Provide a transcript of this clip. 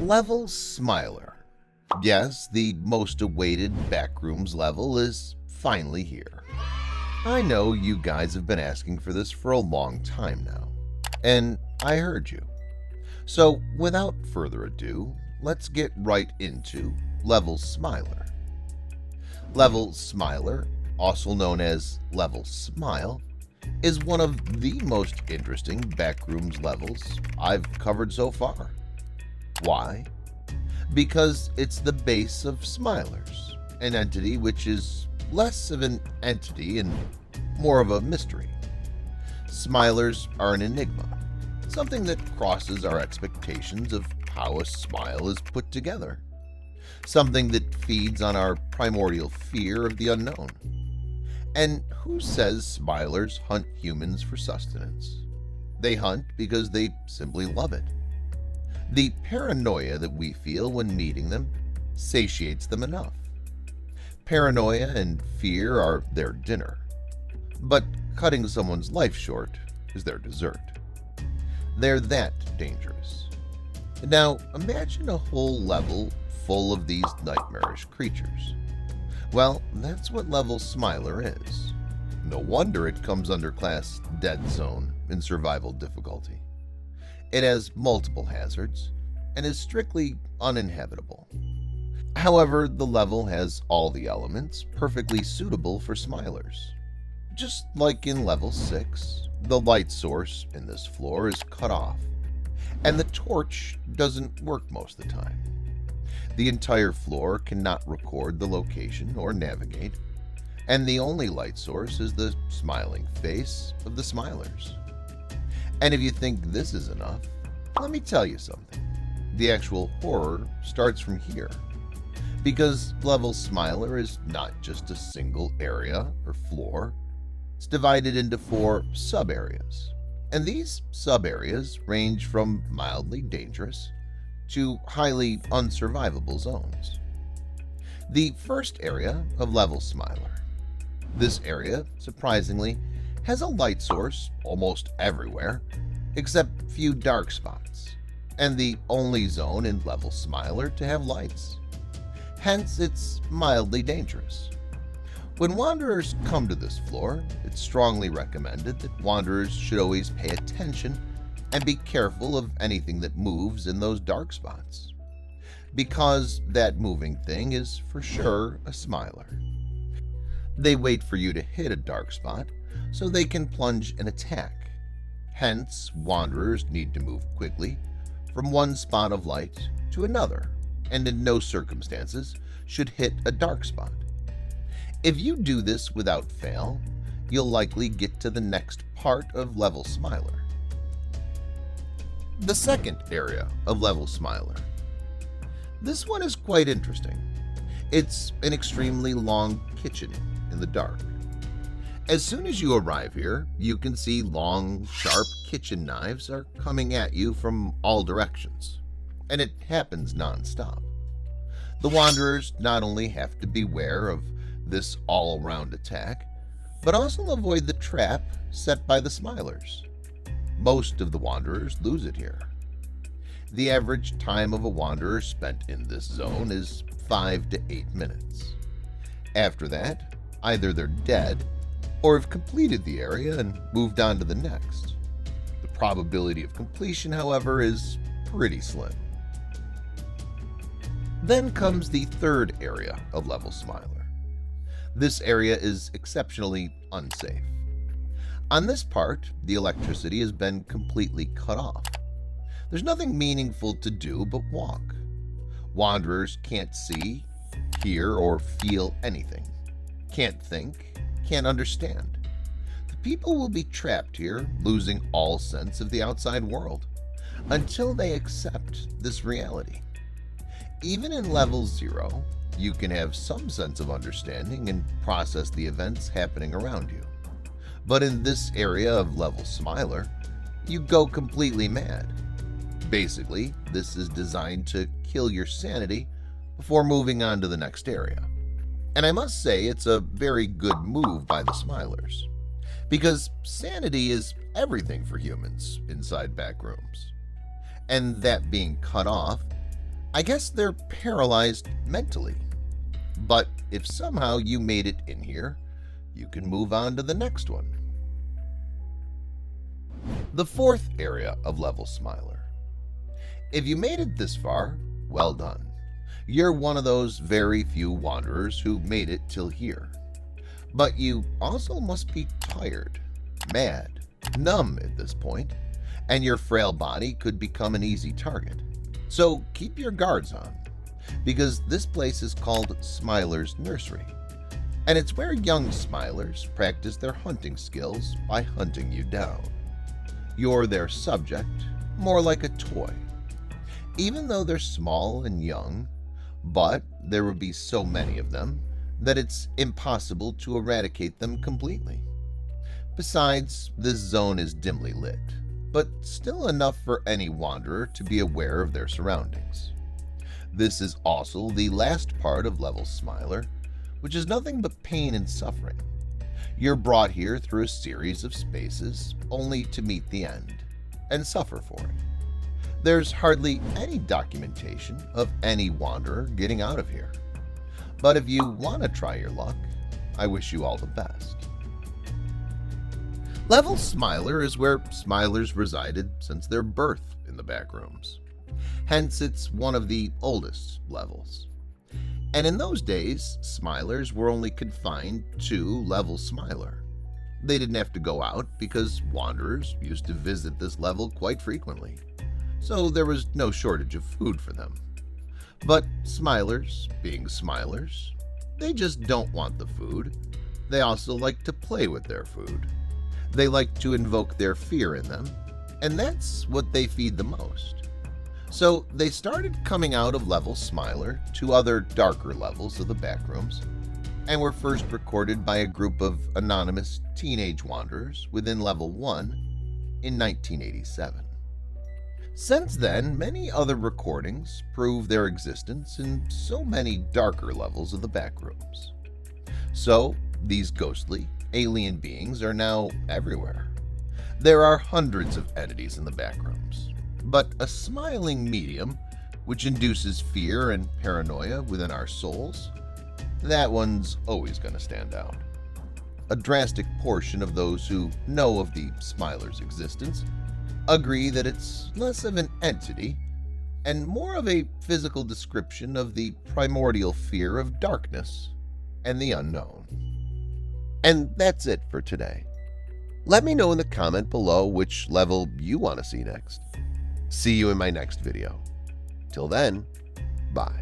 Level Smiler. Yes, the most awaited Backrooms level is finally here. I know you guys have been asking for this for a long time now, and I heard you. So without further ado, let's get right into Level Smiler. Level Smiler, also known as Level Smile, is one of the most interesting Backrooms levels I've covered so far. Why? Because it's the base of Smilers, an entity which is less of an entity and more of a mystery. Smilers are an enigma, something that crosses our expectations of how a smile is put together, something that feeds on our primordial fear of the unknown. And who says Smilers hunt humans for sustenance? They hunt because they simply love it. The paranoia that we feel when meeting them satiates them enough. Paranoia and fear are their dinner, but cutting someone's life short is their dessert. They're that dangerous. Now, imagine a whole level full of these nightmarish creatures. Well, that's what Level Smiler is. No wonder it comes under class Dead Zone in survival difficulty. It has multiple hazards and is strictly uninhabitable. However, the level has all the elements perfectly suitable for Smilers. Just like in Level 6, the light source in this floor is cut off, and the torch doesn't work most of the time. The entire floor cannot record the location or navigate, and the only light source is the smiling face of the Smilers. And if you think this is enough, let me tell you something. The actual horror starts from here. Because Level Smiler is not just a single area or floor, it's divided into 4 sub-areas. And these sub-areas range from mildly dangerous to highly unsurvivable zones. The first area of Level Smiler. This area, surprisingly, has a light source almost everywhere, except few dark spots, and the only zone in Level Smiler to have lights. Hence, it's mildly dangerous. When wanderers come to this floor, it's strongly recommended that wanderers should always pay attention and be careful of anything that moves in those dark spots, because that moving thing is for sure a Smiler. They wait for you to hit a dark spot so they can plunge and attack. Hence, wanderers need to move quickly from one spot of light to another, and in no circumstances should hit a dark spot. If you do this without fail, you'll likely get to the next part of Level Smiler. The second area of Level Smiler. This one is quite interesting. It's an extremely long kitchen in the dark. As soon as you arrive here, you can see long, sharp kitchen knives are coming at you from all directions, and it happens non-stop. The wanderers not only have to beware of this all-around attack, but also avoid the trap set by the Smilers. Most of the wanderers lose it here. The average time of a wanderer spent in this zone is 5 to 8 minutes. After that, either they're dead or have completed the area and moved on to the next. The probability of completion, however, is pretty slim. Then comes the third area of Level Smiler. This area is exceptionally unsafe. On this part, the electricity has been completely cut off. There's nothing meaningful to do but walk. Wanderers can't see, hear, or feel anything. Can't think, can't understand. The people will be trapped here, losing all sense of the outside world, until they accept this reality. Even in Level 0, you can have some sense of understanding and process the events happening around you. But in this area of Level Smiler, you go completely mad. Basically, this is designed to kill your sanity before moving on to the next area. And I must say it's a very good move by the Smilers, because sanity is everything for humans inside Backrooms. And that being cut off, I guess they're paralyzed mentally. But if somehow you made it in here, you can move on to the next one. The fourth area of Level Smiler. If you made it this far, well done. You're one of those very few wanderers who made it till here. But you also must be tired, mad, numb at this point, and your frail body could become an easy target. So keep your guards on, because this place is called Smiler's Nursery, and it's where young Smilers practice their hunting skills by hunting you down. You're their subject, more like a toy. Even though they're small and young, but there would be so many of them that it's impossible to eradicate them completely. Besides, this zone is dimly lit, but still enough for any wanderer to be aware of their surroundings. This is also the last part of Level Smiler, which is nothing but pain and suffering. You're brought here through a series of spaces only to meet the end and suffer for it. There's hardly any documentation of any wanderer getting out of here. But if you want to try your luck, I wish you all the best. Level Smiler is where Smilers resided since their birth in the Backrooms. Hence, it's one of the oldest levels. And in those days, Smilers were only confined to Level Smiler. They didn't have to go out because wanderers used to visit this level quite frequently, so there was no shortage of food for them. But Smilers, being Smilers, they just don't want the food. They also like to play with their food. They like to invoke their fear in them, and that's what they feed the most. So they started coming out of Level Smiler to other darker levels of the Backrooms, and were first recorded by a group of anonymous teenage wanderers within Level 1 in 1987. Since then, many other recordings prove their existence in so many darker levels of the Backrooms. So these ghostly, alien beings are now everywhere. There are hundreds of entities in the Backrooms, but a smiling medium, which induces fear and paranoia within our souls, that one's always going to stand out. A drastic portion of those who know of the Smiler's existence agree that it's less of an entity and more of a physical description of the primordial fear of darkness and the unknown. And that's it for today. Let me know in the comment below which level you want to see next. See you in my next video. Till then, bye.